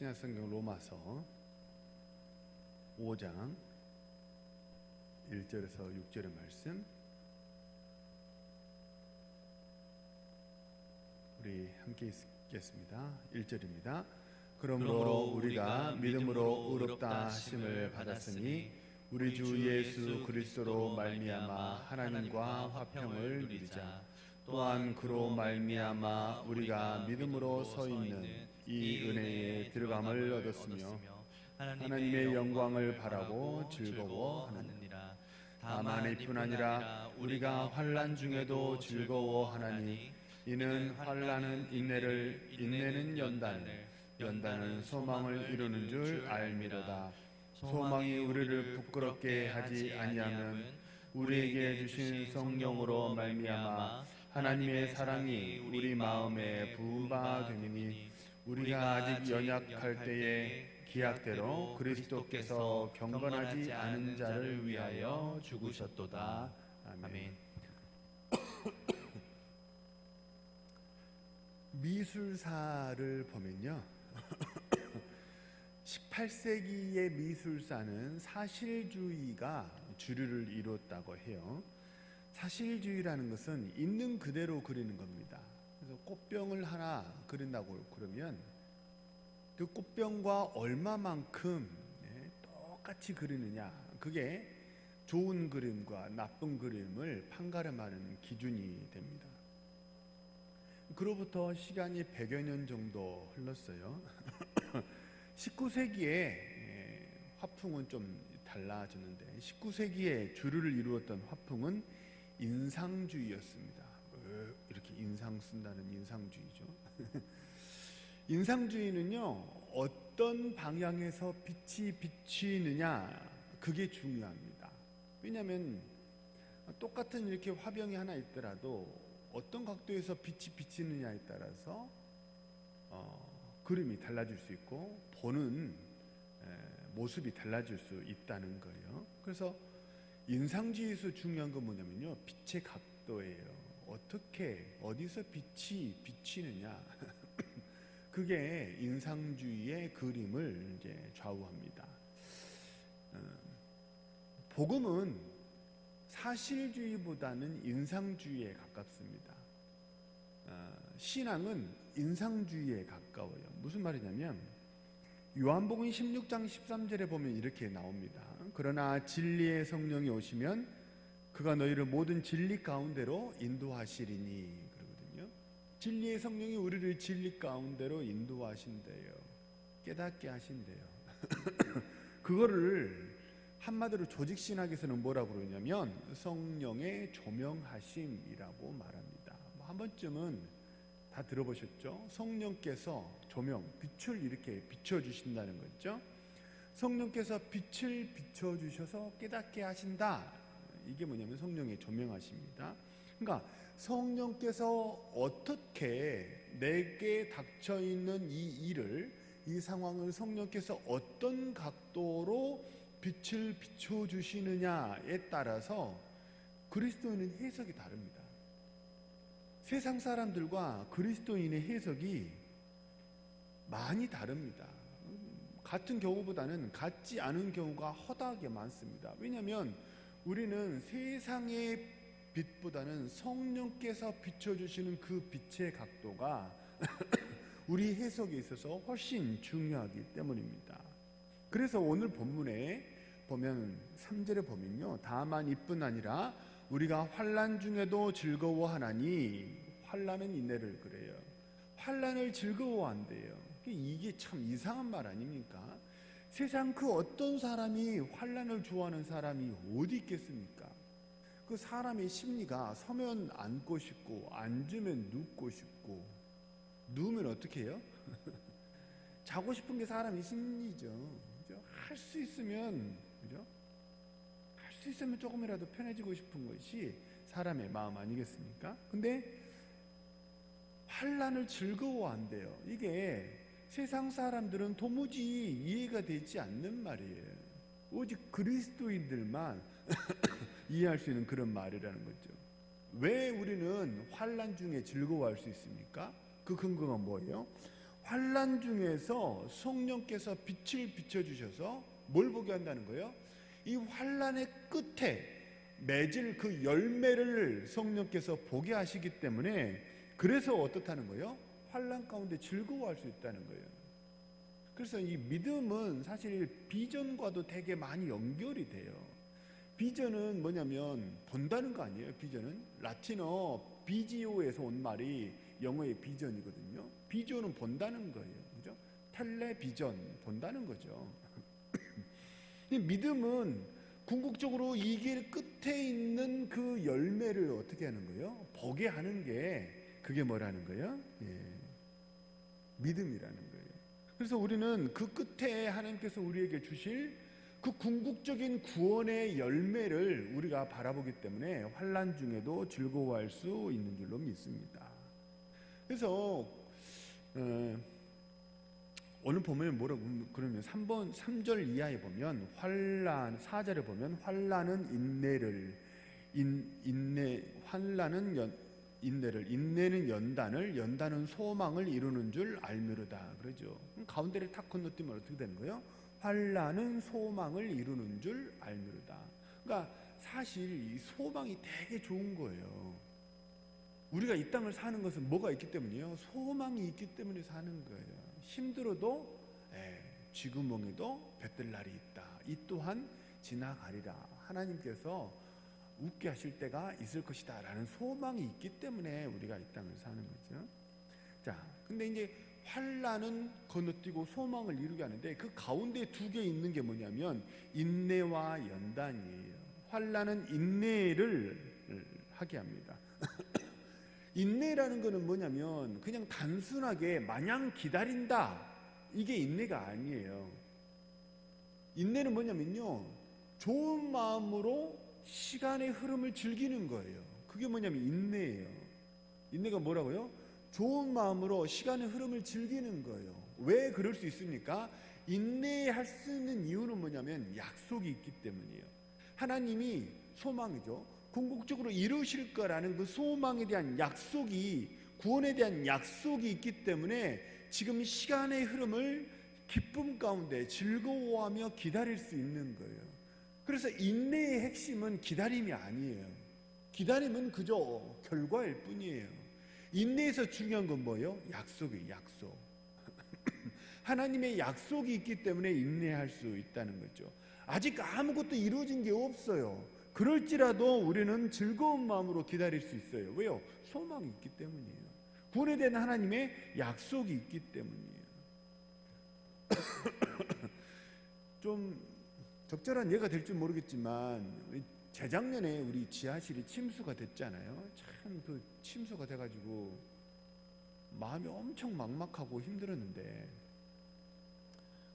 신약성경 로마서 5장 1절에서 6절의 말씀, 우리 함께 읽겠습니다. 1절입니다. 그러므로 우리가 믿음으로 의롭다 하심을 받았으니 우리 주 예수 그리스도로 말미암아 하나님과 화평을 누리자. 또한 그로 말미암아 우리가 믿음으로 서 있는 이 은혜에 들어감을 얻었으며 하나님의 영광을 바라고 즐거워하느니라. 다만 이뿐 아니라 우리가 환난 중에도 즐거워하나니 이는 환난은 인내를, 인내는 연단을, 연단은 소망을 이루는 줄 알미로다. 소망이 우리를 부끄럽게 하지 아니하면 우리에게 주신 성령으로 말미암아 하나님의 사랑이 우리 마음에 부은 바 되니 우리가 아직 연약할 때에 기약대로 그리스도께서 경건하지 않은 자를 위하여 죽으셨도다. 아멘. 미술사를 보면요, 18세기의 미술사는 사실주의가 주류를 이뤘다고 해요. 사실주의라는 것은 있는 그대로 그리는 겁니다. 그래서 꽃병을 하나 그린다고 그러면 그 꽃병과 얼마만큼 똑같이 그리느냐, 그게 좋은 그림과 나쁜 그림을 판가름하는 기준이 됩니다. 그로부터 시간이 100여 년 정도 흘렀어요. 19세기에 화풍은 좀 달라졌는데 19세기에 주류를 이루었던 화풍은 인상주의였습니다. 이렇게 인상 쓴다는 인상주의죠. 인상주의는요, 어떤 방향에서 빛이 비치느냐, 그게 중요합니다. 왜냐하면 똑같은 이렇게 화병이 하나 있더라도 어떤 각도에서 빛이 비치느냐에 따라서 그림이 달라질 수 있고 보는 모습이 달라질 수 있다는 거예요. 그래서 인상주의에서 중요한 건 뭐냐면요, 빛의 각도예요. 어떻게, 어디서 빛이 비치느냐, 그게 인상주의의 그림을 이제 좌우합니다. 복음은 사실주의보다는 인상주의에 가깝습니다. 신앙은 인상주의에 가까워요. 무슨 말이냐면 요한복음 16장 13절에 보면 이렇게 나옵니다. 그러나 진리의 성령이 오시면 그가 너희를 모든 진리 가운데로 인도하시리니, 그러거든요. 진리의 성령이 우리를 진리 가운데로 인도하신대요. 깨닫게 하신대요. 그거를 한마디로 조직신학에서는 뭐라고 그러냐면 성령의 조명하심이라고 말합니다. 한 번쯤은 다 들어보셨죠? 성령께서 조명, 빛을 이렇게 비춰주신다는 거죠. 성령께서 빛을 비춰주셔서 깨닫게 하신다. 이게 뭐냐면 성령의 조명하십니다. 그러니까 성령께서 어떻게 내게 닥쳐있는 이 일을, 이 상황을 성령께서 어떤 각도로 빛을 비춰주시느냐에 따라서 그리스도인의 해석이 다릅니다. 세상 사람들과 그리스도인의 해석이 많이 다릅니다. 같은 경우보다는 같지 않은 경우가 허다하게 많습니다. 왜냐하면 우리는 세상의 빛보다는 성령께서 비춰주시는 그 빛의 각도가 우리 해석에 있어서 훨씬 중요하기 때문입니다. 그래서 오늘 본문에 보면 3절에 보면요, 다만 이뿐 아니라 우리가 환난 중에도 즐거워하나니, 환난은 인내를 그래요. 환난을 즐거워한대요. 이게 참 이상한 말 아닙니까? 세상 그 어떤 사람이 환난을 좋아하는 사람이 어디 있겠습니까? 그 사람의 심리가 서면 앉고 싶고 앉으면 눕고 싶고, 누우면 어떻게 해요? 자고 싶은 게 사람의 심리죠. 할 수 있으면, 그죠? 할 수 있으면 조금이라도 편해지고 싶은 것이 사람의 마음 아니겠습니까? 근데 환난을 즐거워한대요. 이게 세상 사람들은 도무지 이해가 되지 않는 말이에요. 오직 그리스도인들만 이해할 수 있는 그런 말이라는 거죠. 왜 우리는 환난 중에 즐거워할 수 있습니까? 그 근거가 뭐예요? 환난 중에서 성령께서 빛을 비춰주셔서 뭘 보게 한다는 거예요? 이 환난의 끝에 맺을 그 열매를 성령께서 보게 하시기 때문에, 그래서 어떻다는 거예요? 환난 가운데 즐거워할 수 있다는 거예요. 그래서 이 믿음은 사실 비전과도 되게 많이 연결이 돼요. 비전은 뭐냐면 본다는 거 아니에요. 비전은 라틴어 비지오에서 온 말이 영어의 비전이거든요. 비전은 본다는 거예요. 그죠? 텔레비전, 본다는 거죠. 믿음은 궁극적으로 이 길 끝에 있는 그 열매를 어떻게 하는 거예요? 보게 하는 게, 그게 뭐라는 거예요? 믿음이라는 거예요. 그래서 우리는 그 끝에 하나님께서 우리에게 주실 그 궁극적인 구원의 열매를 우리가 바라보기 때문에 환난 중에도 즐거워할 수 있는 줄로 믿습니다. 그래서 오늘 보면 뭐라고 그러면 3절 이하에 보면 환난, 4절에 보면 환난은 인내를, 환난은 인내는 연단을, 연단은 소망을 이루는 줄 알미로다. 그러죠. 가운데를 탁 건너뛰면 어떻게 되는 거예요? 환난은 소망을 이루는 줄 알미로다. 그러니까 사실 이 소망이 되게 좋은 거예요. 우리가 이 땅을 사는 것은 뭐가 있기 때문이에요? 소망이 있기 때문에 사는 거예요. 힘들어도 쥐구멍에도 볕들 날이 있다. 이 또한 지나가리라. 하나님께서 웃게 하실 때가 있을 것이다 라는 소망이 있기 때문에 우리가 이 땅을 사는 거죠. 자, 근데 이제 환난은 건너뛰고 소망을 이루게 하는데, 그 가운데 두 개 있는 게 뭐냐면 인내와 연단이에요. 환난은 인내를 하게 합니다. 인내라는 거는 뭐냐면 그냥 단순하게 마냥 기다린다, 이게 인내가 아니에요. 인내는 뭐냐면요, 좋은 마음으로 시간의 흐름을 즐기는 거예요. 그게 뭐냐면 인내예요. 인내가 뭐라고요? 좋은 마음으로 시간의 흐름을 즐기는 거예요. 왜 그럴 수 있습니까? 인내할 수 있는 이유는 뭐냐면 약속이 있기 때문이에요. 하나님이 소망이죠. 궁극적으로 이루실 거라는 그 소망에 대한 약속이, 구원에 대한 약속이 있기 때문에 지금 시간의 흐름을 기쁨 가운데 즐거워하며 기다릴 수 있는 거예요. 그래서 인내의 핵심은 기다림이 아니에요. 기다림은 그저 결과일 뿐이에요. 인내에서 중요한 건 뭐예요? 약속이에요. 약속. 하나님의 약속이 있기 때문에 인내할 수 있다는 거죠. 아직 아무것도 이루어진 게 없어요. 그럴지라도 우리는 즐거운 마음으로 기다릴 수 있어요. 왜요? 소망이 있기 때문이에요. 구원에 대한 하나님의 약속이 있기 때문이에요. 좀 적절한 예가 될지 모르겠지만, 재작년에 우리 지하실이 침수가 됐잖아요. 참 그 침수가 돼가지고 마음이 엄청 막막하고 힘들었는데,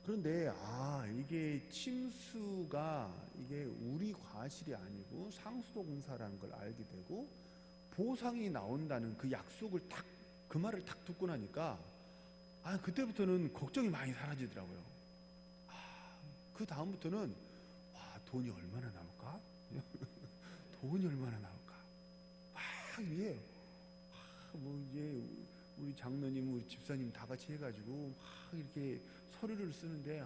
그런데 이게 침수가 이게 우리 과실이 아니고 상수도 공사라는 걸 알게 되고, 보상이 나온다는 그 약속을 그 말을 딱 듣고 나니까 그때부터는 걱정이 많이 사라지더라고요. 그 다음부터는 돈이 얼마나 나올까? 돈이 얼마나 나올까? 이게 이제 우리 장로님, 우리 집사님 다 같이 해가지고 이렇게 서류를 쓰는데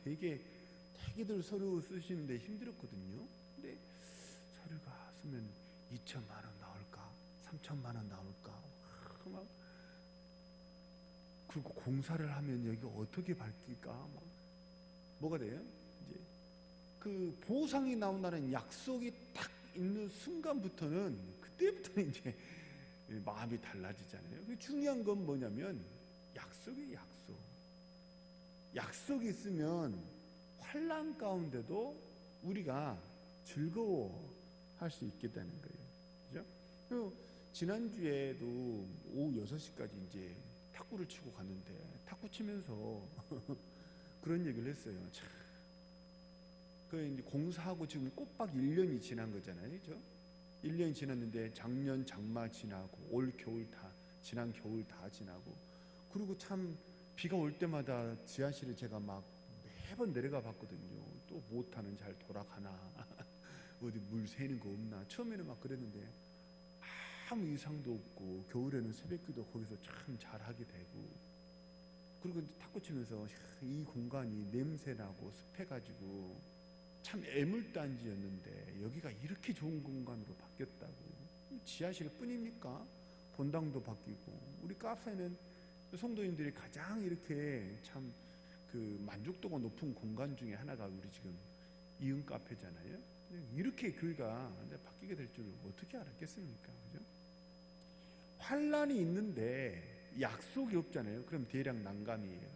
되게들 서류 쓰시는데 힘들었거든요. 근데 서류가 쓰면 2천만 원 나올까? 3천만 원 나올까? 그리고 공사를 하면 여기 어떻게 밝힐까? 뭐가 돼요? 이제 그 보상이 나온다는 약속이 딱 있는 순간부터는, 그때부터는 이제 마음이 달라지잖아요. 중요한 건 뭐냐면 약속이 약속. 약속이 있으면 환난 가운데도 우리가 즐거워할 수 있겠다는 거예요. 그죠? 지난주에도 오후 6시까지 이제 탁구를 치고 갔는데, 탁구 치면서 그런 얘기를 했어요. 참, 그 이제 공사하고 지금 꼬박 1년이 지난 거잖아요. 그죠? 1년이 지났는데 작년 장마 지나고 올 겨울 지난 겨울 다 지나고, 그리고 참 비가 올 때마다 지하실에 제가 막 매번 내려가 봤거든요. 또 모터는 잘 돌아가나 어디 물 새는 거 없나. 처음에는 막 그랬는데 아무 이상도 없고, 겨울에는 새벽기도 거기서 참 잘하게 되고, 그리고 탁구 치면서 이 공간이 냄새나고 습해가지고 참 애물단지였는데 여기가 이렇게 좋은 공간으로 바뀌었다고. 지하실 뿐입니까? 본당도 바뀌고 우리 카페는 성도님들이 가장 이렇게 참 그 만족도가 높은 공간 중에 하나가 우리 지금 이응 카페잖아요. 이렇게 교회가 바뀌게 될 줄 어떻게 알았겠습니까? 그죠? 환란이 있는데 약속이 없잖아요. 그럼 대략 난감이에요.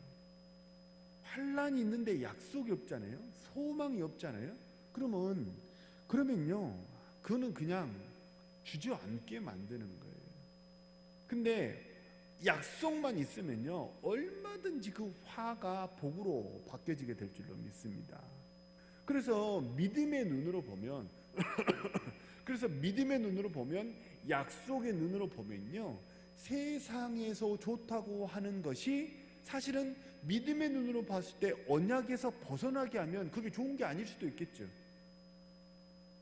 환란이 있는데 약속이 없잖아요. 소망이 없잖아요. 그러면요, 그거는 그냥 주저앉게 만드는 거예요. 근데 약속만 있으면요, 얼마든지 그 화가 복으로 바뀌어지게 될 줄로 믿습니다. 그래서 믿음의 눈으로 보면 약속의 눈으로 보면요, 세상에서 좋다고 하는 것이 사실은 믿음의 눈으로 봤을 때 언약에서 벗어나게 하면 그게 좋은 게 아닐 수도 있겠죠.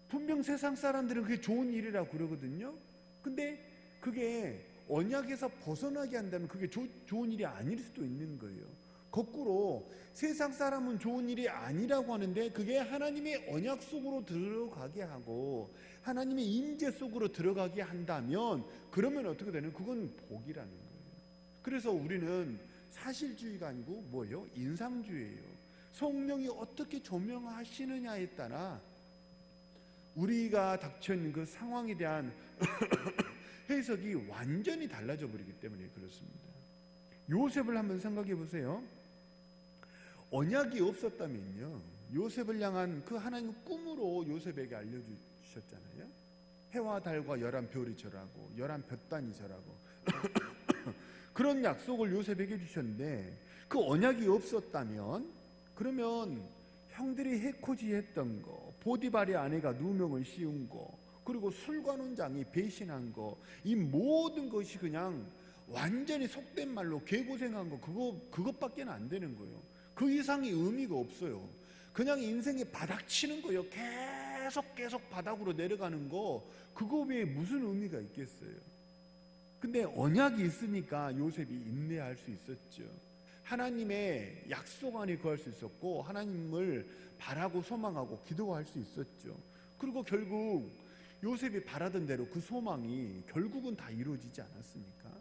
분명 세상 사람들은 그게 좋은 일이라고 그러거든요. 근데 그게 언약에서 벗어나게 한다면 그게 좋은 일이 아닐 수도 있는 거예요. 거꾸로 세상 사람은 좋은 일이 아니라고 하는데 그게 하나님의 언약 속으로 들어가게 하고 하나님의 임재 속으로 들어가게 한다면 그러면 어떻게 되는? 그건 복이라는 거예요. 그래서 우리는 사실주의가 아니고 뭐예요? 인상주의예요. 성령이 어떻게 조명하시느냐에 따라 우리가 닥쳐있는 그 상황에 대한 해석이 완전히 달라져 버리기 때문에 그렇습니다. 요셉을 한번 생각해 보세요. 언약이 없었다면요, 요셉을 향한 그 하나님의 꿈으로 요셉에게 알려주셨잖아요. 해와 달과 11별이 절하고 11볕단이 절하고 그런 약속을 요셉에게 주셨는데 그 언약이 없었다면 그러면 형들이 해코지했던 거, 보디발의 아내가 누명을 씌운 거, 그리고 술관원장이 배신한 거, 이 모든 것이 그냥 완전히 속된 말로 개고생한 거, 그것밖에 안 되는 거예요. 그 이상의 의미가 없어요. 그냥 인생에 바닥치는 거예요. 계속 바닥으로 내려가는 거, 그거 외에 무슨 의미가 있겠어요? 근데 언약이 있으니까 요셉이 인내할 수 있었죠. 하나님의 약속 안에 거할 수 있었고 하나님을 바라고 소망하고 기도할 수 있었죠. 그리고 결국 요셉이 바라던 대로 그 소망이 결국은 다 이루어지지 않았습니까?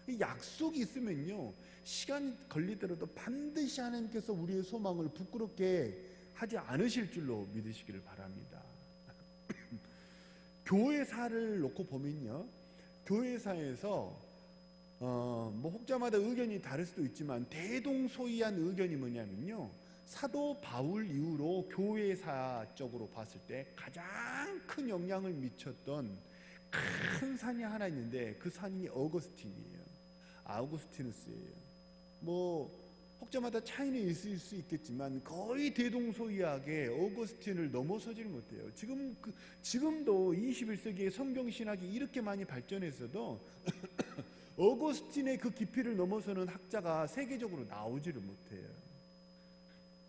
이 약속이 있으면요, 시간이 걸리더라도 반드시 하나님께서 우리의 소망을 부끄럽게 하지 않으실 줄로 믿으시기를 바랍니다. 교회사를 놓고 보면요, 교회사에서 뭐 혹자마다 의견이 다를 수도 있지만 대동소이한 의견이 뭐냐면요, 사도 바울 이후로 교회사적으로 봤을 때 가장 큰 영향을 미쳤던 큰 산이 하나 있는데 그 산이 어거스틴이에요. 아우구스티누스예요. 뭐 혹자마다 차이는 있을 수 있겠지만 거의 대동소이하게 어거스틴을 넘어서지를 못해요. 지금도 21세기의 성경신학이 이렇게 많이 발전했어도 어거스틴의 그 깊이를 넘어서는 학자가 세계적으로 나오지를 못해요.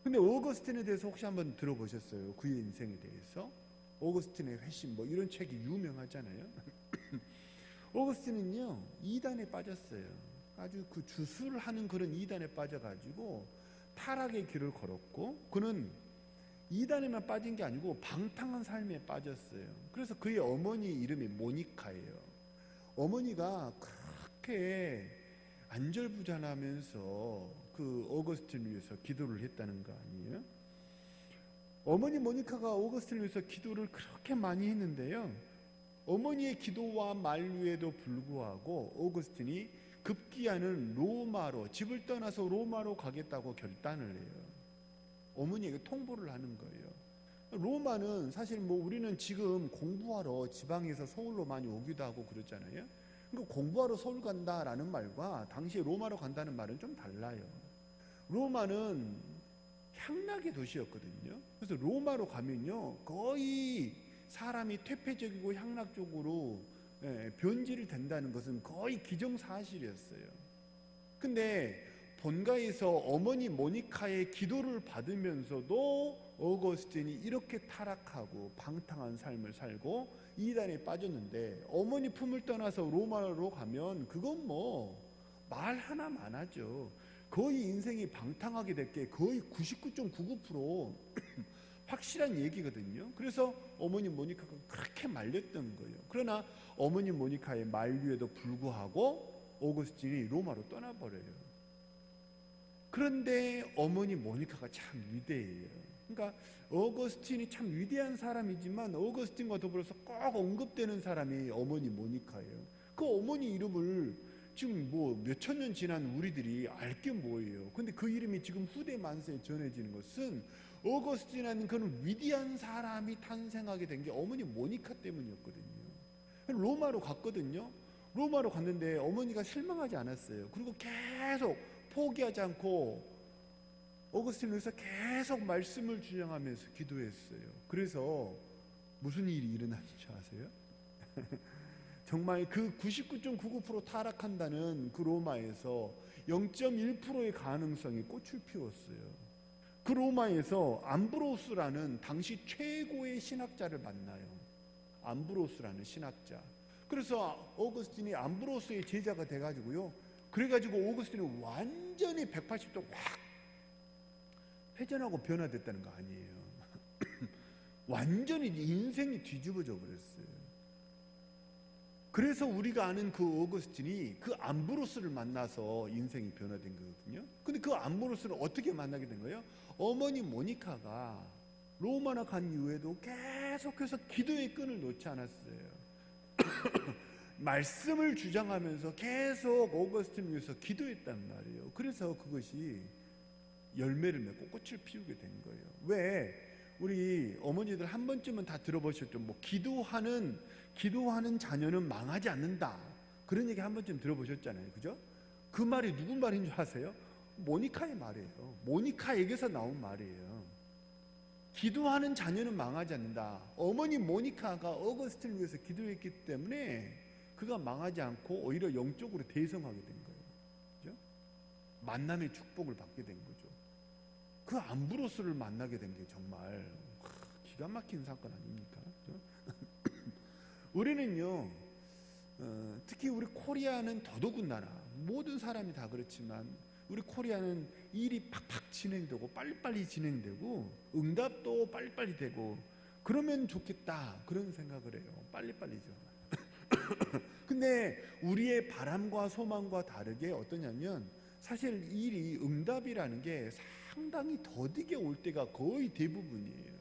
근데 어거스틴에 대해서 혹시 한번 들어보셨어요? 그의 인생에 대해서? 어거스틴의 회심 뭐 이런 책이 유명하잖아요. 어거스틴은요, 이단에 빠졌어요. 아주 그 주술을 하는 그런 이단에 빠져가지고 타락의 길을 걸었고, 그는 이단에만 빠진 게 아니고 방탕한 삶에 빠졌어요. 그래서 그의 어머니 이름이 모니카예요. 어머니가 그렇게 안절부절하면서 그 어거스틴을 위해서 기도를 했다는 거 아니에요? 어머니 모니카가 어거스틴을 위해서 기도를 그렇게 많이 했는데요, 어머니의 기도와 만류에도 불구하고 어거스틴이 급기야는 로마로, 집을 떠나서 로마로 가겠다고 결단을 해요. 어머니에게 통보를 하는 거예요. 로마는 사실 뭐 우리는 지금 공부하러 지방에서 서울로 많이 오기도 하고 그렇잖아요. 그러니까 공부하러 서울 간다라는 말과 당시에 로마로 간다는 말은 좀 달라요. 로마는 향락의 도시였거든요. 그래서 로마로 가면요, 거의 사람이 퇴폐적이고 향락적으로 변질이 된다는 것은 거의 기정사실이었어요. 근데 본가에서 어머니 모니카의 기도를 받으면서도 어거스틴이 이렇게 타락하고 방탕한 삶을 살고 이단에 빠졌는데, 어머니 품을 떠나서 로마로 가면 그건 뭐 말 하나만 하죠. 거의 인생이 방탕하게 될 게 거의 99.99% 확실한 얘기거든요. 그래서 어머니 모니카가 그렇게 말렸던 거예요. 그러나 어머니 모니카의 만류에도 불구하고 오거스틴이 로마로 떠나버려요. 그런데 어머니 모니카가 참 위대해요. 그러니까 오거스틴이 참 위대한 사람이지만 오거스틴과 더불어서 꼭 언급되는 사람이 어머니 모니카예요. 그 어머니 이름을 지금 뭐 몇천 년 지난 우리들이 알 게 뭐예요. 근데 그 이름이 지금 후대 만세에 전해지는 것은 오거스틴이라는 그런 위대한 사람이 탄생하게 된 게 어머니 모니카 때문이었거든요. 로마로 갔거든요. 로마로 갔는데 어머니가 실망하지 않았어요. 그리고 계속 포기하지 않고 오거스틴을 위해서 계속 말씀을 주장하면서 기도했어요. 그래서 무슨 일이 일어났는지 아세요? 정말 그 99.99% 타락한다는 그 로마에서 0.1%의 가능성이 꽃을 피웠어요. 그 로마에서 암브로스라는 당시 최고의 신학자를 만나요. 암브로스라는 신학자. 그래서 오거스틴이 암브로스의 제자가 돼가지고요. 그래가지고 오거스틴이 완전히 180도 확 회전하고 변화됐다는 거 아니에요. 완전히 인생이 뒤집어져 버렸어요. 그래서 우리가 아는 그 오거스틴이 그 암브로스를 만나서 인생이 변화된 거거든요. 근데 그 암브로스를 어떻게 만나게 된 거예요? 어머니 모니카가 로마나 간 이후에도 계속해서 기도의 끈을 놓지 않았어요. 말씀을 주장하면서 계속 오거스틴을 위해서 기도했단 말이에요. 그래서 그것이 열매를 맺고 꽃을 피우게 된 거예요. 왜? 우리 어머니들 한 번쯤은 다 들어보셨죠? 뭐 기도하는 자녀는 망하지 않는다. 그런 얘기 한 번쯤 들어보셨잖아요. 그죠? 그 말이 누구 말인 줄 아세요? 모니카의 말이에요. 모니카에게서 나온 말이에요. 기도하는 자녀는 망하지 않는다. 어머니 모니카가 오거스틴을 위해서 기도했기 때문에 그가 망하지 않고 오히려 영적으로 대성하게 된 거예요. 그죠? 만남의 축복을 받게 된 거죠. 그 암브로스를 만나게 된 게 정말 기가 막힌 사건 아닙니까? 그죠? 우리는요, 특히 우리 코리아는 더더군다나 모든 사람이 다 그렇지만 우리 코리아는 일이 팍팍 진행되고 빨리빨리 진행되고 응답도 빨리빨리 되고 그러면 좋겠다 그런 생각을 해요. 빨리빨리죠. 근데 우리의 바람과 소망과 다르게 어떠냐면 사실 일이 응답이라는 게 상당히 더디게 올 때가 거의 대부분이에요.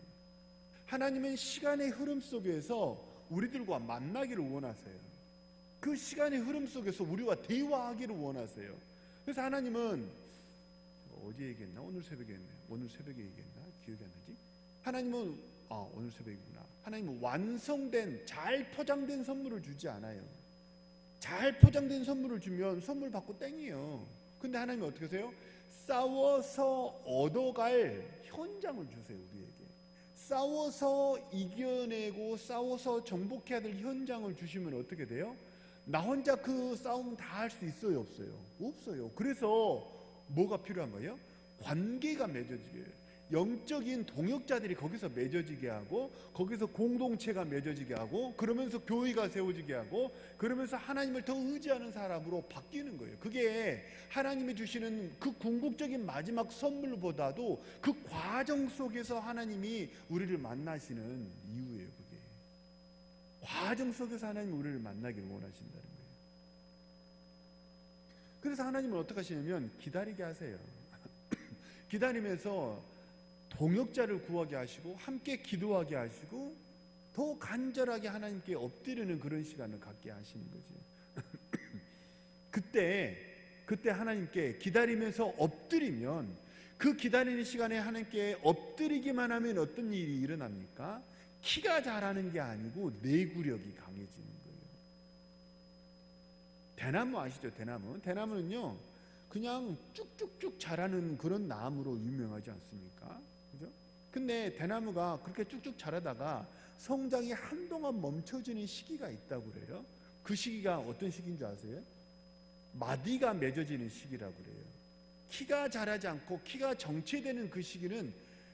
하나님은 시간의 흐름 속에서 우리들과 만나기를 원하세요. 그 시간의 흐름 속에서 우리와 대화하기를 원하세요. 그래서 하나님은 어제 얘기했나? 오늘 새벽에 했네요. 오늘 새벽에 얘기했나? 기억이 안 나지? 하나님은 오늘 새벽이구나. 하나님은 완성된 잘 포장된 선물을 주지 않아요. 잘 포장된 선물을 주면 선물 받고 땡이에요. 근데 하나님은 어떻게 하세요? 싸워서 얻어갈 현장을 주세요. 우리에게 싸워서 이겨내고 싸워서 정복해야 될 현장을 주시면 어떻게 돼요? 나 혼자 그 싸움 다 할 수 있어요? 없어요? 없어요. 그래서 뭐가 필요한 거예요? 관계가 맺어지게 해요. 영적인 동역자들이 거기서 맺어지게 하고 거기서 공동체가 맺어지게 하고 그러면서 교회가 세워지게 하고 그러면서 하나님을 더 의지하는 사람으로 바뀌는 거예요. 그게 하나님이 주시는 그 궁극적인 마지막 선물보다도 그 과정 속에서 하나님이 우리를 만나시는 이유예요. 그게 과정 속에서 하나님이 우리를 만나기를 원하신다는 거예요. 그래서 하나님은 어떻게 하시냐면 기다리게 하세요. 기다리면서 동역자를 구하게 하시고 함께 기도하게 하시고 더 간절하게 하나님께 엎드리는 그런 시간을 갖게 하시는 거죠. 그때 하나님께 기다리면서 엎드리면 그 기다리는 시간에 하나님께 엎드리기만 하면 어떤 일이 일어납니까? 키가 자라는 게 아니고 내구력이 강해지는 거예요. 대나무 아시죠? 대나무는요 그냥 쭉쭉쭉 자라는 그런 나무로 유명하지 않습니까? 그죠? 근데 대나무가 그렇게 쭉쭉 자라다가 성장이 한동안 멈춰지는 시기가 있다고 그래요. 그 시기가 어떤 시기인 줄 아세요? 마디가 맺어지는 시기라고 그래요. 키가 자라지 않고 키가 정체되는 그 시기는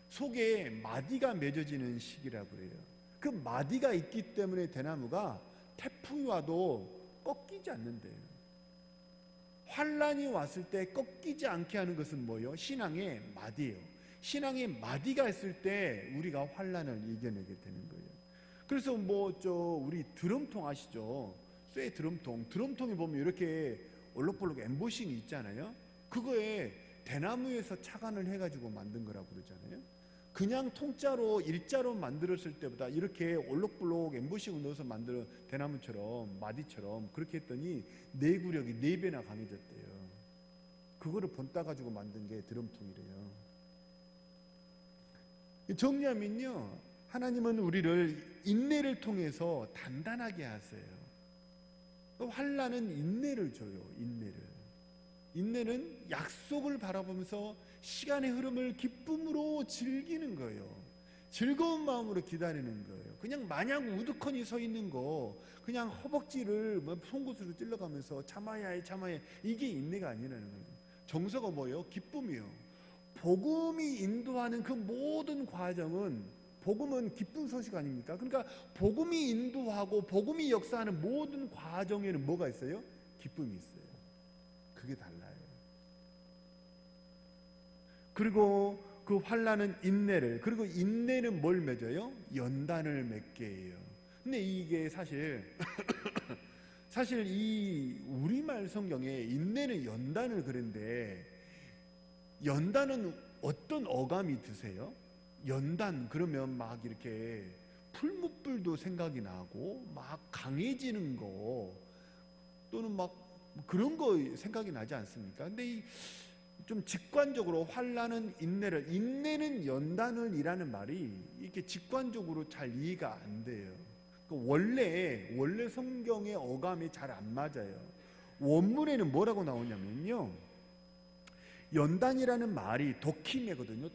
속에 마디가 맺어지는 시기라고 그래요. 그 마디가 있기 때문에 대나무가 태풍이 와도 꺾이지 않는데요. 환란이 왔을 때 꺾이지 않게 하는 것은 뭐예요? 신앙의 마디예요. 신앙의 마디가 있을 때 우리가 환란을 이겨내게 되는 거예요. 그래서 우리 드럼통 아시죠? 쇠 드럼통에 보면 이렇게 올록볼록 엠보싱이 있잖아요. 그거에 대나무에서 착안을 해가지고 만든 거라고 그러잖아요. 그냥 통짜로 일자로 만들었을 때보다 이렇게 올록볼록 엠보싱을 넣어서 만든 대나무처럼 마디처럼 그렇게 했더니 내구력이 4배나 강해졌대요. 그거를 본따 가지고 만든 게 드럼통이래요. 정리하면요, 하나님은 우리를 인내를 통해서 단단하게 하세요. 환난은 인내를 줘요. 인내는 약속을 바라보면서 시간의 흐름을 기쁨으로 즐기는 거예요. 즐거운 마음으로 기다리는 거예요. 그냥 마냥 우두커니 서 있는 거, 그냥 허벅지를 송곳으로 찔러가면서 참아야 해 이게 인내가 아니라는 거예요. 정서가 뭐예요? 기쁨이요. 복음이 인도하는 그 모든 과정은, 복음은 기쁜 소식 아닙니까? 그러니까 복음이 인도하고 복음이 역사하는 모든 과정에는 뭐가 있어요? 기쁨이 있어요. 그게 달라요. 그리고 그 환난은 인내를, 그리고 인내는 뭘 맺어요? 연단을 맺게 해요. 근데 이게 사실 이 우리말 성경에 인내는 연단을 그랬는데, 연단은 어떤 어감이 드세요? 연단 그러면 막 이렇게 풀무불도 생각이 나고 막 강해지는 거, 또는 막 그런 거 생각이 나지 않습니까? 근데 좀 직관적으로 환난은 인내는 연단을 이라는 말이 이렇게 직관적으로 잘 이해가 안 돼요. 원래 성경의 어감이 잘 안 맞아요. 원문에는 뭐라고 나오냐면요, 연단이라는 말이 도키메거든요.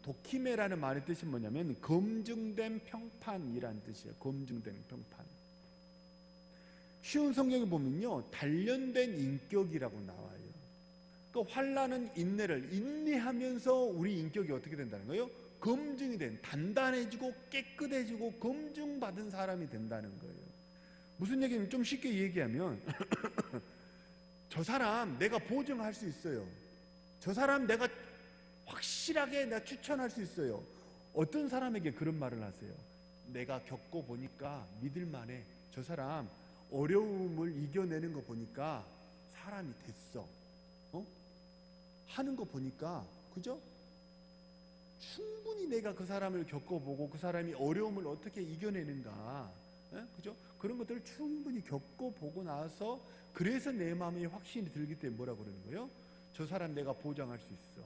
도키메라는 말의 뜻이 뭐냐면 검증된 평판이라는 뜻이에요. 검증된 평판. 쉬운 성경에 보면요, 단련된 인격이라고 나와요. 그러니까 환난은 인내를 인내하면서 우리 인격이 어떻게 된다는 거예요? 검증이 된, 단단해지고 깨끗해지고 검증받은 사람이 된다는 거예요. 무슨 얘기냐면, 좀 쉽게 얘기하면 저 사람 내가 보증할 수 있어요. 저 사람 내가 확실하게 추천할 수 있어요. 어떤 사람에게 그런 말을 하세요? 내가 겪어보니까 믿을만해. 저 사람 어려움을 이겨내는 거 보니까 사람이 됐어. 하는 거 보니까, 그죠? 충분히 내가 그 사람을 겪어보고 그 사람이 어려움을 어떻게 이겨내는가, 그죠? 그런 것들을 충분히 겪어보고 나서, 그래서 내 마음에 확신이 들기 때문에 뭐라고 그러는 거예요? 저 사람 내가 보장할 수 있어.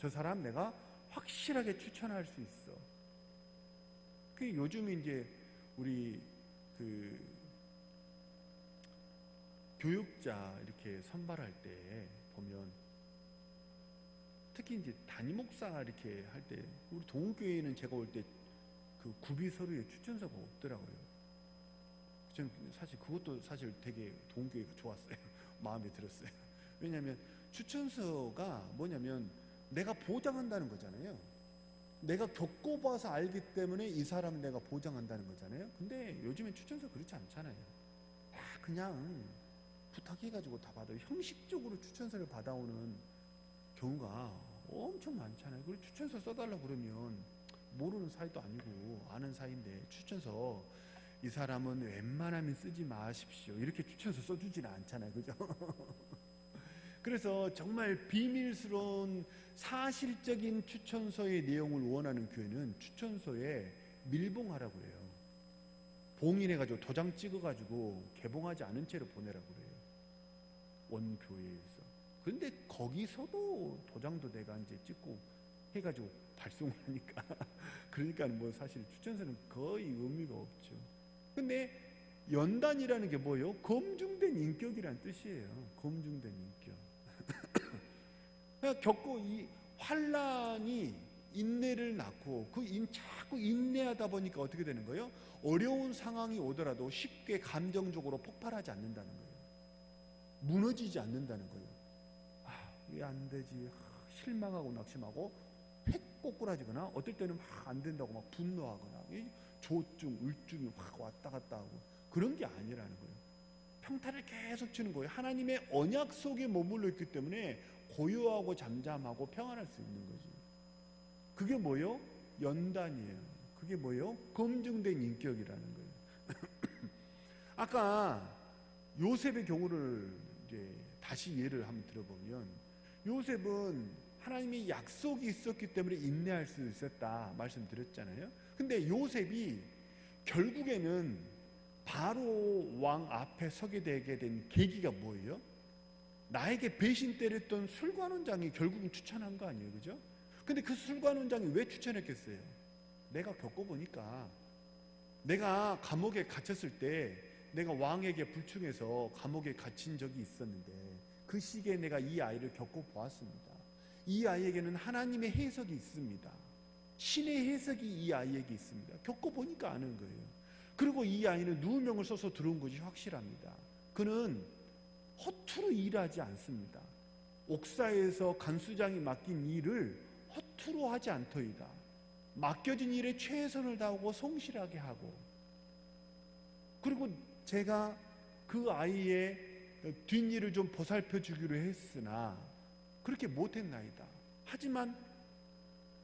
저 사람 내가 확실하게 추천할 수 있어. 그 요즘 이제 우리 그 교육자 이렇게 선발할 때 보면, 특히 이제 담임 목사 이렇게 할 때, 우리 동교회는 제가 올 때 그 구비 서류에 추천서가 없더라고요. 저는 사실 그것도 사실 되게 동교회가 좋았어요. 마음에 들었어요. 왜냐하면 추천서가 뭐냐면 내가 보장한다는 거잖아요. 내가 겪어봐서 알기 때문에 이 사람을 내가 보장한다는 거잖아요. 근데 요즘엔 추천서 그렇지 않잖아요. 그냥 부탁해가지고 다 받아요. 형식적으로 추천서를 받아오는 경우가 엄청 많잖아요. 그리고 추천서 써달라고 그러면 모르는 사이도 아니고 아는 사이인데, 추천서 이 사람은 웬만하면 쓰지 마십시오 이렇게 추천서 써주지는 않잖아요. 그죠? 그래서 정말 비밀스러운 사실적인 추천서의 내용을 원하는 교회는 추천서에 밀봉하라고 해요. 봉인해가지고 도장 찍어가지고 개봉하지 않은 채로 보내라고 그래요. 원교회에서. 그런데 거기서도 도장도 내가 이제 찍고 해가지고 발송을 하니까 그러니까 뭐 사실 추천서는 거의 의미가 없죠. 근데 연단이라는 게 뭐예요? 검증된 인격이라는 뜻이에요. 검증된 인격. 겪고 이 환난이 인내를 낳고 자꾸 인내하다 보니까 어떻게 되는 거예요? 어려운 상황이 오더라도 쉽게 감정적으로 폭발하지 않는다는 거예요. 무너지지 않는다는 거예요. 왜 안 되지? 실망하고 낙심하고 획 꼬꾸라지거나, 어떨 때는 막 안 된다고 막 분노하거나, 조증, 울증이 확 왔다 갔다 하고, 그런 게 아니라는 거예요. 평타를 계속 주는 거예요. 하나님의 언약 속에 머물러 있기 때문에 고요하고 잠잠하고 평안할 수 있는 거죠. 그게 뭐예요? 연단이에요. 그게 뭐예요? 검증된 인격이라는 거예요. 아까 요셉의 경우를 이제 다시 예를 한번 들어보면, 요셉은 하나님의 약속이 있었기 때문에 인내할 수 있었다 말씀드렸잖아요. 근데 요셉이 결국에는 바로 왕 앞에 서게 되게 된 계기가 뭐예요? 나에게 배신 때렸던 술관원장이 결국은 추천한 거 아니에요, 그죠? 근데 그 술관원장이 왜 추천했겠어요? 내가 겪어보니까, 내가 감옥에 갇혔을 때 내가 왕에게 불충해서 감옥에 갇힌 적이 있었는데, 그 시기에 내가 이 아이를 겪어보았습니다. 이 아이에게는 하나님의 해석이 있습니다. 신의 해석이 이 아이에게 있습니다. 겪어보니까 아는 거예요. 그리고 이 아이는 누명을 써서 들어온 것이 확실합니다. 그는 허투루 일하지 않습니다. 옥사에서 간수장이 맡긴 일을 허투루 하지 않더이다. 맡겨진 일에 최선을 다하고 성실하게 하고, 그리고 제가 그 아이의 뒷일을 좀 보살펴 주기로 했으나 그렇게 못했나이다. 하지만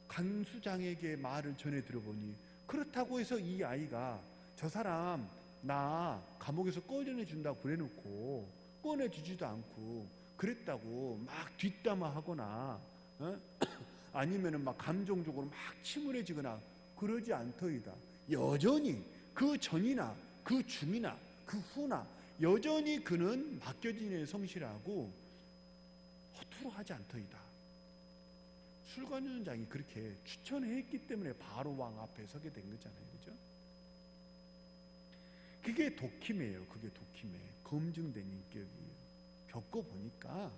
간수장에게 말을 전해 들어보니, 그렇다고 해서 이 아이가 저 사람 나 감옥에서 꺼내내 준다고 그래놓고 꺼내주지도 않고 그랬다고 막 뒷담화하거나 아니면은 막 감정적으로 막 침울해지거나 그러지 않더이다. 여전히 그 전이나 그 중이나 그 후나 여전히 그는 맡겨진 일에 성실하고 허투루 하지 않더이다. 술관원장이 그렇게 추천했기 때문에 바로 왕 앞에 서게 된 거잖아요, 그죠? 그게 도킴이에요. 그게 도킴의 검증된 인격이에요. 겪어보니까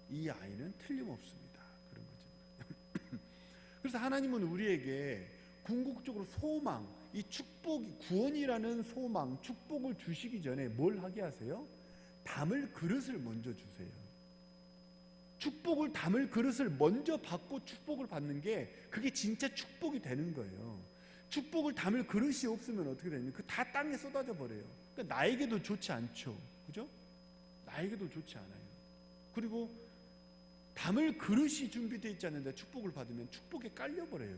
이 아이는 틀림없습니다. 그런 거죠. 그래서 하나님은 우리에게 궁극적으로 소망, 이 축복, 구원이라는 소망, 축복을 주시기 전에 뭘 하게 하세요? 담을 그릇을 먼저 주세요. 축복을 담을 그릇을 먼저 받고 축복을 받는 게 그게 진짜 축복이 되는 거예요. 축복을 담을 그릇이 없으면 어떻게 되냐면 그 다 땅에 쏟아져 버려요. 그러니까 나에게도 좋지 않죠. 그죠? 나에게도 좋지 않아요. 그리고 담을 그릇이 준비되어 있지 않는데 축복을 받으면 축복에 깔려버려요.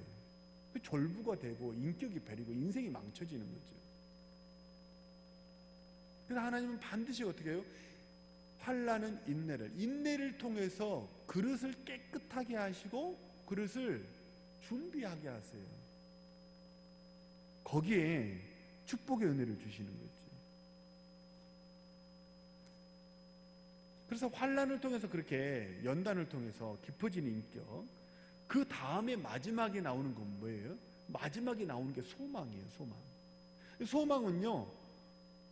졸부가 되고 인격이 베리고 인생이 망쳐지는 거죠. 그래서 하나님은 반드시 어떻게 해요? 환난은 인내를 통해서 그릇을 깨끗하게 하시고 그릇을 준비하게 하세요. 거기에 축복의 은혜를 주시는 거죠. 그래서 환난을 통해서 그렇게 연단을 통해서 깊어지는 인격, 그 다음에 마지막에 나오는 건 뭐예요? 마지막에 나오는 게 소망이에요. 소망은요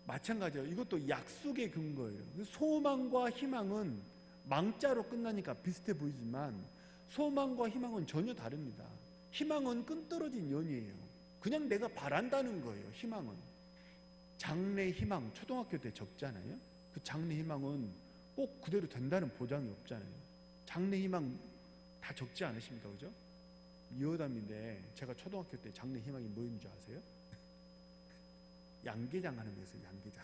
마찬가지예요. 이것도 약속의 근거예요. 소망과 희망은 망자로 끝나니까 비슷해 보이지만 소망과 희망은 전혀 다릅니다. 희망은 끈떨어진 연이에요. 그냥 내가 바란다는 거예요. 희망은 장래 희망, 초등학교 때 적잖아요. 그 장래 희망은 꼭 그대로 된다는 보장이 없잖아요. 장래 희망 다 적지 않으십니까? 그죠? 이어담인데 제가 초등학교 때 장래 희망이 뭐인 줄 아세요? 양계장 하는 거였어요. 양계장.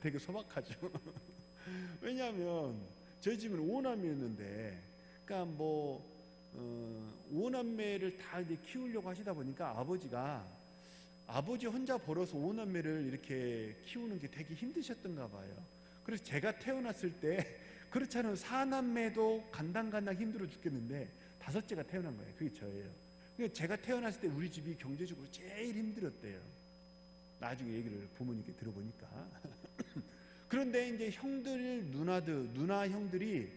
되게 소박하죠. 왜냐하면 저희 집은 5남매였는데, 그러니까 뭐 5남매를 다 이제 키우려고 하시다 보니까 아버지 혼자 벌어서 5남매를 이렇게 키우는 게 되게 힘드셨던가 봐요. 그래서 제가 태어났을 때 그렇지 않은 4남매도 간당간당 힘들어 죽겠는데 5째가 태어난 거예요. 그게 저예요. 그러니까 제가 태어났을 때 우리 집이 경제적으로 제일 힘들었대요. 나중에 얘기를 부모님께 들어보니까. 그런데 이제 형들, 누나 형들이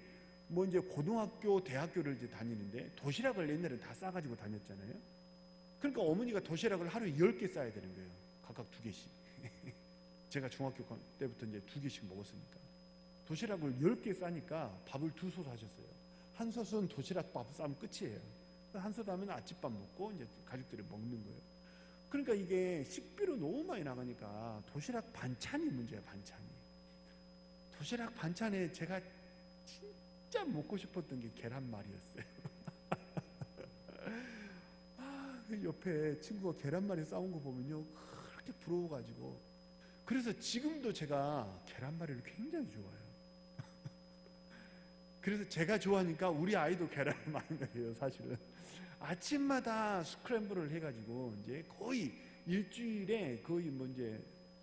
뭐 이제 고등학교, 대학교를 이제 다니는데 도시락을 옛날에 다 싸가지고 다녔잖아요. 그러니까 어머니가 도시락을 하루에 10개 싸야 되는 거예요. 각각 2개씩. 제가 중학교 때부터 이제 2개씩 먹었으니까. 도시락을 10개 싸니까 밥을 2솥 하셨어요. 한 솥은 도시락밥 싸면 끝이에요. 한 솥 하면 아침밥 먹고 이제 가족들이 먹는 거예요. 그러니까 이게 식비로 너무 많이 나가니까 도시락 반찬이 문제야, 반찬이. 도시락 반찬에 제가 진짜 먹고 싶었던 게 계란말이였어요. 옆에 친구가 계란말이 싸운 거 보면요, 그렇게 부러워가지고. 그래서 지금도 제가 계란말이를 굉장히 좋아해요. 그래서 제가 좋아하니까 우리 아이도 계란을 많이 먹어요. 사실은 아침마다 스크램블을 해가지고 이제 거의 일주일에 거의 뭐 이제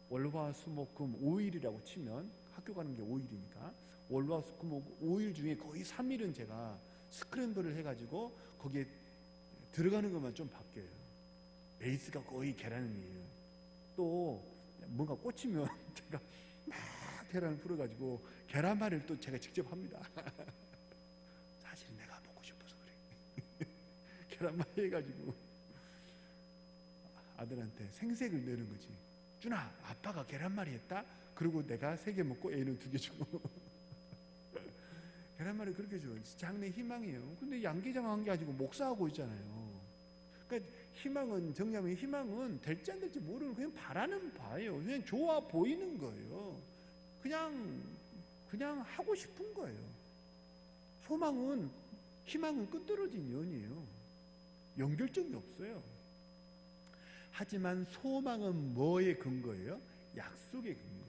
월화수목금 5일이라고 치면 학교 가는 게 5일이니까 월화수목 5일 중에 거의 3일은 제가 스크램블을 해가지고 거기에 들어가는 것만 좀 바뀌어요. 베이스가 거의 계란이에요. 또 뭔가 꽂히면 제가 막 계란을 풀어가지고 계란말이를 또 제가 직접 합니다. 사실 내가 먹고 싶어서 그래. 계란말이 해가지고 아들한테 생색을 내는 거지. 준아, 아빠가 계란말이 했다? 그리고 내가 3개 먹고 애는 2개 주고. 계란말이 그렇게 좋아. 장래 희망이에요. 근데 양계장한 게 아니고 목사하고 있잖아요. 그러니까 희망은, 정리하면 희망은 될지 안 될지 모르는, 그냥 바라는 바예요. 그냥 좋아 보이는 거예요. 그냥 하고 싶은 거예요. 소망은, 희망은 끈떨어진 연이에요. 연결점이 없어요. 하지만 소망은 뭐의 근거예요? 약속의 근거예요.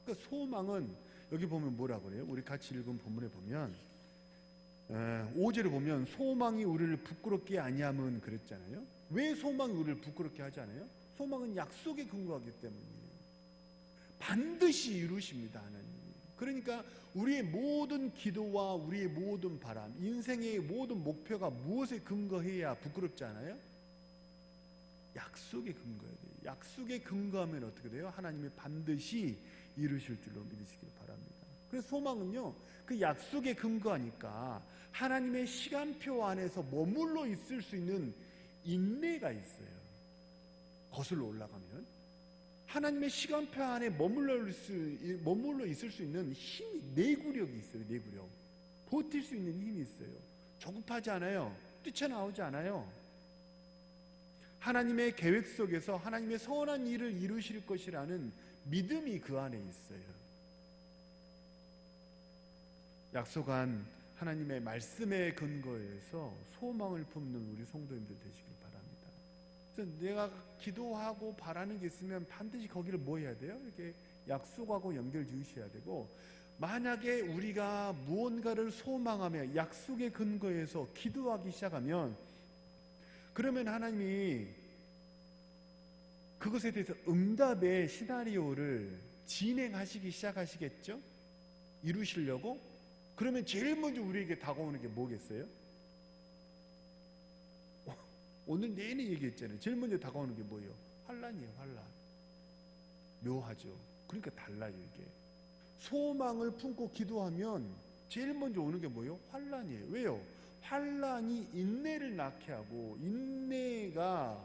그러니까 소망은 여기 보면 뭐라 그래요? 우리 같이 읽은 본문에 보면 5절에 보면 소망이 우리를 부끄럽게 아니함은 그랬잖아요. 왜 소망이 우리를 부끄럽게 하지 않아요? 소망은 약속에 근거하기 때문이에요. 반드시 이루십니다, 하나님이. 그러니까 우리의 모든 기도와 우리의 모든 바람, 인생의 모든 목표가 무엇에 근거해야 부끄럽지 않아요? 약속에 근거해야 돼요. 약속에 근거하면 어떻게 돼요? 하나님이 반드시 이루실 줄로 믿으시길 바랍니다. 그래서 소망은요, 그 약속에 근거하니까 하나님의 시간표 안에서 머물러 있을 수 있는 인내가 있어요. 거슬러 올라가면 하나님의 시간표 안에 머물러 있을 수 있는 힘이, 내구력이 있어요. 내구력, 버틸 수 있는 힘이 있어요. 조급하지 않아요. 뛰쳐나오지 않아요. 하나님의 계획 속에서 하나님의 선한 일을 이루실 것이라는 믿음이 그 안에 있어요. 약속한 하나님의 말씀에 근거해서 소망을 품는 우리 성도님들 되시길 바랍니다. 그래서 내가 기도하고 바라는 게 있으면 반드시 거기를 뭐 해야 돼요? 이렇게 약속하고 연결 지으셔야 되고, 만약에 우리가 무언가를 소망하며 약속에 근거해서 기도하기 시작하면, 그러면 하나님이 그것에 대해서 응답의 시나리오를 진행하시기 시작하시겠죠? 이루시려고? 그러면 제일 먼저 우리에게 다가오는 게 뭐겠어요? 오늘 내내 얘기했잖아요. 제일 먼저 다가오는 게 뭐예요? 환난이에요. 환난. 묘하죠. 그러니까 달라요. 이게 소망을 품고 기도하면 제일 먼저 오는 게 뭐예요? 환난이에요. 왜요? 환난이 인내를 낳게 하고, 인내가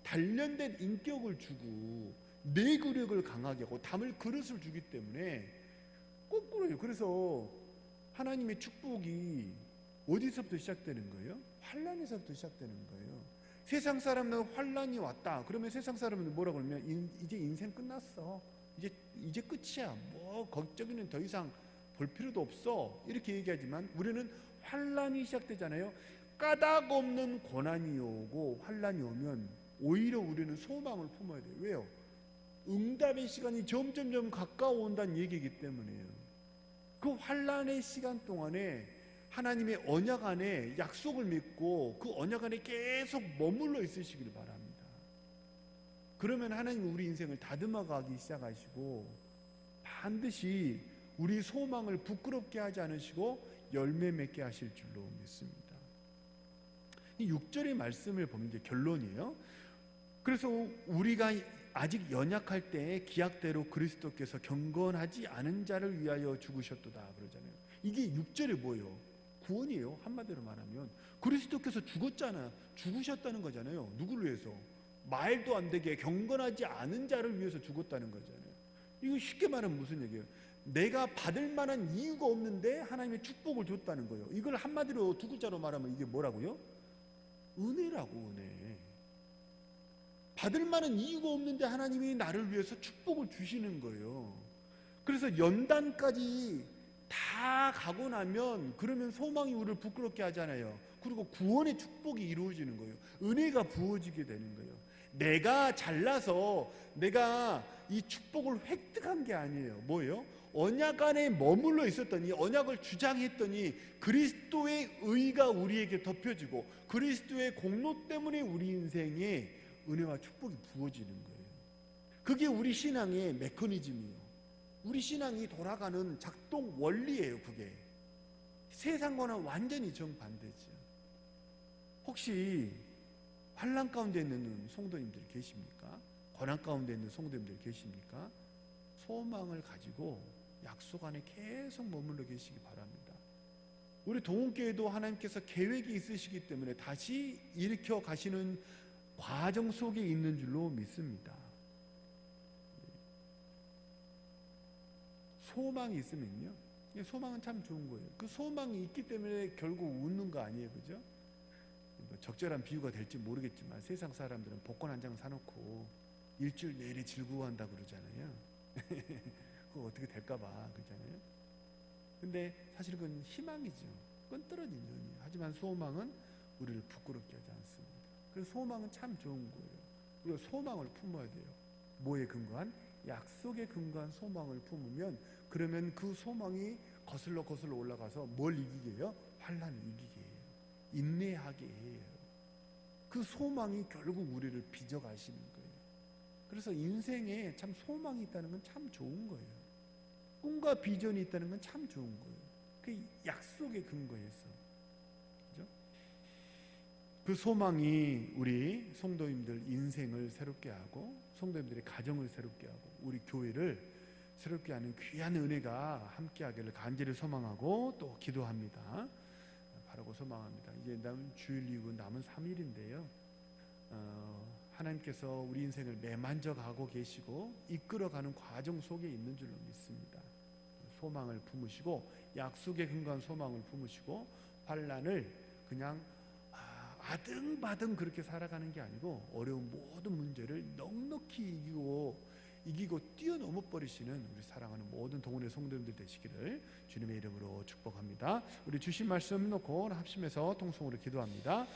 단련된 인격을 주고 내구력을 강하게 하고 담을 그릇을 주기 때문에 거꾸로요. 그래서 하나님의 축복이 어디서부터 시작되는 거예요? 환난에서부터 시작되는 거예요. 세상 사람은 환난이 왔다 그러면 세상 사람은 뭐라고 그러면 이제 인생 끝났어, 이제 끝이야, 뭐 걱정은 더 이상 볼 필요도 없어, 이렇게 얘기하지만 우리는 환난이 시작되잖아요. 까닭 없는 고난이 오고 환난이 오면 오히려 우리는 소망을 품어야 돼요. 왜요? 응답의 시간이 점점점 가까워온다는 얘기이기 때문이에요. 그 환난의 시간 동안에 하나님의 언약 안에 약속을 믿고 그 언약 안에 계속 머물러 있으시길 바랍니다. 그러면 하나님이 우리 인생을 다듬어 가기 시작하시고 반드시 우리 소망을 부끄럽게 하지 않으시고 열매 맺게 하실 줄로 믿습니다. 이 6절의 말씀을 보면 이제 결론이에요. 그래서 우리가 아직 연약할 때에 기약대로 그리스도께서 경건하지 않은 자를 위하여 죽으셨도다 그러잖아요. 이게 6절에 뭐예요? 구원이에요. 한마디로 말하면 그리스도께서 죽으셨다는 거잖아요. 누구를 위해서? 말도 안 되게 경건하지 않은 자를 위해서 죽었다는 거잖아요. 이거 쉽게 말하면 무슨 얘기예요? 내가 받을 만한 이유가 없는데 하나님의 축복을 줬다는 거예요. 이걸 한마디로 두 글자로 말하면 이게 뭐라고요? 은혜라고. 은혜. 받을 만한 이유가 없는데 하나님이 나를 위해서 축복을 주시는 거예요. 그래서 연단까지 다 가고 나면 그러면 소망이 우리를 부끄럽게 하잖아요. 그리고 구원의 축복이 이루어지는 거예요. 은혜가 부어지게 되는 거예요. 내가 잘나서 내가 이 축복을 획득한 게 아니에요. 뭐예요? 언약 안에 머물러 있었더니, 언약을 주장했더니 그리스도의 의가 우리에게 덮여지고 그리스도의 공로 때문에 우리 인생에 은혜와 축복이 부어지는 거예요. 그게 우리 신앙의 메커니즘이에요. 우리 신앙이 돌아가는 작동 원리예요. 그게 세상과는 완전히 정반대죠. 혹시 환난 가운데 있는 성도님들 계십니까? 고난 가운데 있는 성도님들 계십니까? 소망을 가지고 약속 안에 계속 머물러 계시기 바랍니다. 우리 동원교회도 하나님께서 계획이 있으시기 때문에 다시 일으켜 가시는 과정 속에 있는 줄로 믿습니다. 소망이 있으면요, 소망은 참 좋은 거예요. 그 소망이 있기 때문에 결국 웃는 거 아니에요, 그죠? 적절한 비유가 될지 모르겠지만 세상 사람들은 복권 한 장 사놓고 일주일 내내 즐거워한다 그러잖아요. 그거 어떻게 될까봐 그러잖아요. 근데 사실 그건 희망이죠. 그건 떨어진 연이에요. 하지만 소망은 우리를 부끄럽게 하지 않습니다. 그래서 소망은 참 좋은 거예요. 우리가 소망을 품어야 돼요. 뭐에 근거한? 약속에 근거한 소망을 품으면, 그러면 그 소망이 거슬러 올라가서 뭘 이기게 해요? 환난을 이기게 해요. 인내하게 해요. 그 소망이 결국 우리를 빚어가시는 거예요. 그래서 인생에 참 소망이 있다는 건 참 좋은 거예요. 꿈과 비전이 있다는 건 참 좋은 거예요. 그 약속에 근거해서, 그죠? 그 소망이 우리 성도님들 인생을 새롭게 하고 성도님들의 가정을 새롭게 하고 우리 교회를 새롭게 하는 귀한 은혜가 함께하기를 간절히 소망하고 또 기도합니다. 바라고 소망합니다. 이제 남은 주일 이후 남은 3일인데요. 하나님께서 우리 인생을 매만져 가고 계시고 이끌어가는 과정 속에 있는 줄로 믿습니다. 소망을 품으시고 약속에 근거한 소망을 품으시고 환난을 그냥 아등바등 그렇게 살아가는 게 아니고 어려운 모든 문제를 넉넉히 이기고 뛰어넘어 버리시는 우리 사랑하는 모든 동원의 성도님들 되시기를 주님의 이름으로 축복합니다. 우리 주신 말씀 놓고 합심해서 통성으로 기도합니다.